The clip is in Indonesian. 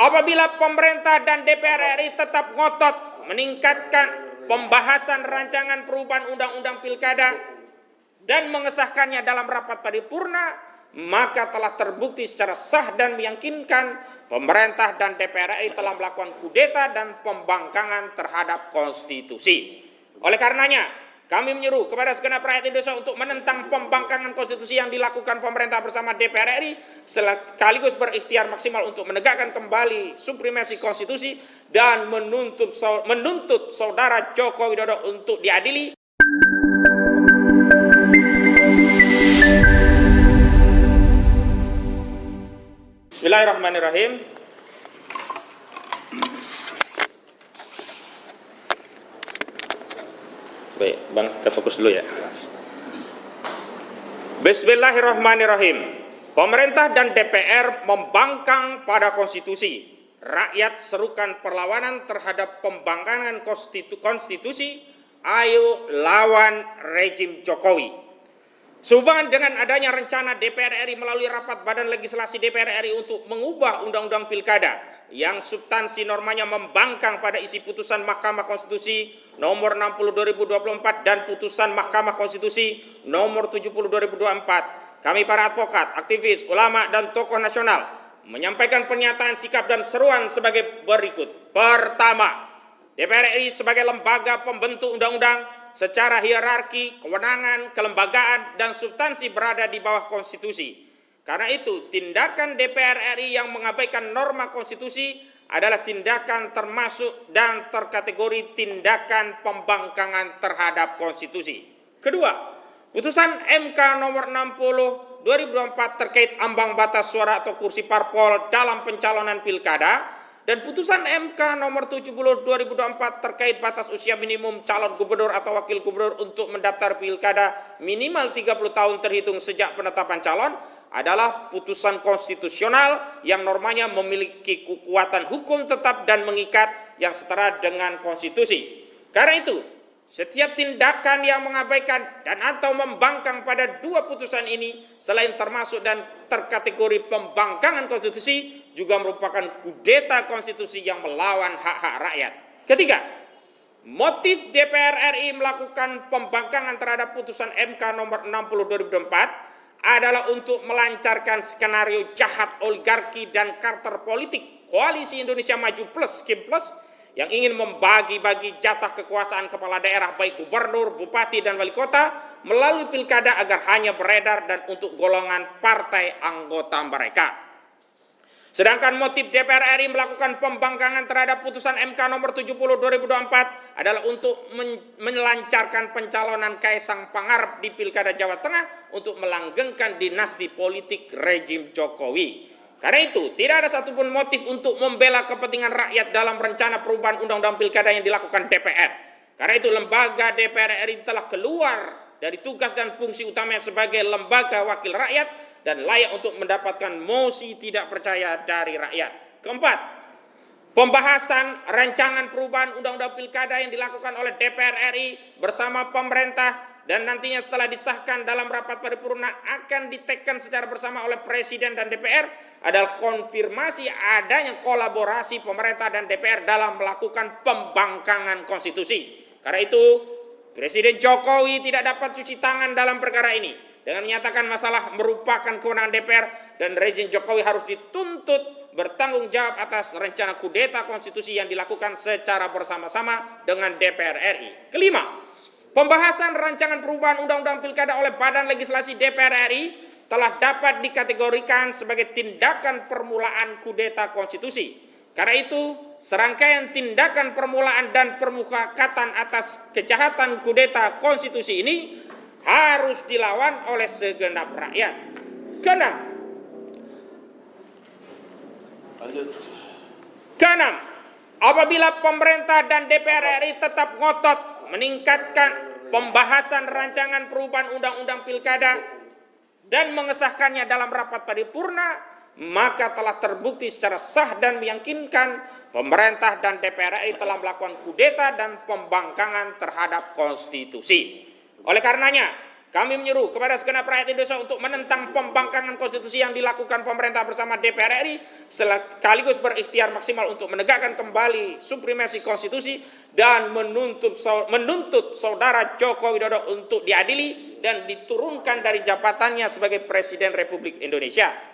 Apabila pemerintah dan DPR RI tetap ngotot meningkatkan pembahasan rancangan perubahan undang-undang pilkada dan mengesahkannya dalam rapat paripurna, maka telah terbukti secara sah dan meyakinkan pemerintah dan DPR RI telah melakukan kudeta dan pembangkangan terhadap konstitusi. Oleh karenanya, kami menyeru kepada segenap rakyat Indonesia untuk menentang pembangkangan konstitusi yang dilakukan pemerintah bersama DPR RI, sekaligus berikhtiar maksimal untuk menegakkan kembali supremasi konstitusi dan menuntut saudara Joko Widodo untuk diadili. Bismillahirrahmanirrahim. Baik, Bang, kita fokus dulu ya. Bismillahirrahmanirrahim. Pemerintah dan DPR membangkang pada konstitusi. Rakyat serukan perlawanan terhadap pembangkangan konstitusi. Ayo lawan rejim Jokowi. Sehubungan dengan adanya rencana DPR RI melalui rapat Badan Legislasi DPR RI untuk mengubah Undang-Undang Pilkada yang substansi normanya membangkang pada isi putusan Mahkamah Konstitusi nomor 60 2024 dan putusan Mahkamah Konstitusi nomor 70 2024, kami para advokat, aktivis, ulama, dan tokoh nasional menyampaikan pernyataan sikap dan seruan sebagai berikut. Pertama, DPR RI sebagai lembaga pembentuk undang-undang secara hierarki, kewenangan, kelembagaan, dan substansi berada di bawah konstitusi. Karena itu, tindakan DPR RI yang mengabaikan norma konstitusi adalah tindakan termasuk dan terkategori tindakan pembangkangan terhadap konstitusi. Kedua, putusan MK nomor 60 2024 terkait ambang batas suara atau kursi parpol dalam pencalonan pilkada, dan putusan MK nomor 70 2024 terkait batas usia minimum calon gubernur atau wakil gubernur untuk mendaftar pilkada minimal 30 tahun terhitung sejak penetapan calon adalah putusan konstitusional yang normanya memiliki kekuatan hukum tetap dan mengikat yang setara dengan konstitusi. Karena itu, setiap tindakan yang mengabaikan dan atau membangkang pada dua putusan ini selain termasuk dan terkategori pembangkangan konstitusi juga merupakan kudeta konstitusi yang melawan hak-hak rakyat. Ketiga, motif DPR RI melakukan pembangkangan terhadap putusan MK nomor 60 2024 adalah untuk melancarkan skenario jahat oligarki dan kartel politik Koalisi Indonesia Maju Plus Kim Plus yang ingin membagi-bagi jatah kekuasaan kepala daerah baik gubernur, bupati, dan wali kota melalui pilkada agar hanya beredar dan untuk golongan partai anggota mereka. Sedangkan motif DPR RI melakukan pembangkangan terhadap putusan MK nomor 70 2024 adalah untuk melancarkan pencalonan Kaisang Pangarep di Pilkada Jawa Tengah untuk melanggengkan dinasti politik rejim Jokowi. Karena itu, tidak ada satupun motif untuk membela kepentingan rakyat dalam rencana perubahan Undang-Undang Pilkada yang dilakukan DPR. Karena itu, lembaga DPR RI telah keluar dari tugas dan fungsi utamanya sebagai lembaga wakil rakyat dan layak untuk mendapatkan mosi tidak percaya dari rakyat. Keempat, pembahasan rancangan perubahan Undang-Undang Pilkada yang dilakukan oleh DPR RI bersama pemerintah dan nantinya setelah disahkan dalam rapat paripurna akan ditekan secara bersama oleh Presiden dan DPR adalah konfirmasi adanya kolaborasi pemerintah dan DPR dalam melakukan pembangkangan konstitusi. Karena itu, Presiden Jokowi tidak dapat cuci tangan dalam perkara ini dengan menyatakan masalah merupakan kewenangan DPR dan rejim Jokowi harus dituntut bertanggung jawab atas rencana kudeta konstitusi yang dilakukan secara bersama-sama dengan DPR RI. Kelima, pembahasan rancangan perubahan Undang-Undang Pilkada oleh Badan Legislasi DPR RI telah dapat dikategorikan sebagai tindakan permulaan kudeta konstitusi. Karena itu, serangkaian tindakan permulaan dan permufakatan atas kejahatan kudeta konstitusi ini harus dilawan oleh segenap rakyat. Keenam, apabila pemerintah dan DPR RI tetap ngotot meningkatkan pembahasan rancangan perubahan Undang-Undang Pilkada dan mengesahkannya dalam rapat paripurna, maka telah terbukti secara sah dan meyakinkan pemerintah dan DPR RI telah melakukan kudeta dan pembangkangan terhadap konstitusi. Oleh karenanya, kami menyeru kepada segenap rakyat Indonesia untuk menentang pembangkangan konstitusi yang dilakukan pemerintah bersama DPR RI, sekaligus berikhtiar maksimal untuk menegakkan kembali supremasi konstitusi dan menuntut saudara Joko Widodo untuk diadili dan diturunkan dari jabatannya sebagai Presiden Republik Indonesia.